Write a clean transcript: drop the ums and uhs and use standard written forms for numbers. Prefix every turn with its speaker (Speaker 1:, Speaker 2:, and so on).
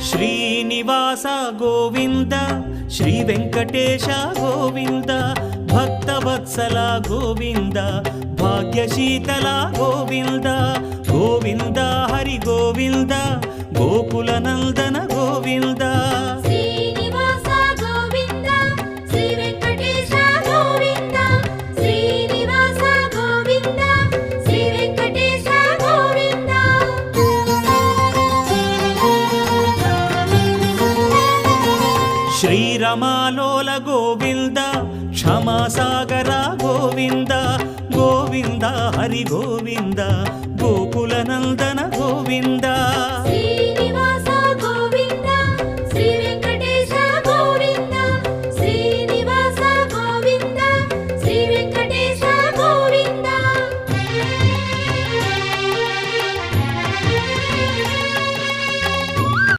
Speaker 1: Srinivasa Govinda Shri Venkatesha Govinda Bhaktavatsala Govinda భాగ్యశీతల Govinda Govinda Hari Govinda Gokula Nandana Govinda
Speaker 2: Srinivasa Govinda Shri Venkatesha Govinda Srinivasa Govinda Shri Venkatesha Govinda
Speaker 1: శ్రీరమాలోల Govinda క్షమాసాగర Govinda Govinda Hari Govinda Gokula Nandana Govinda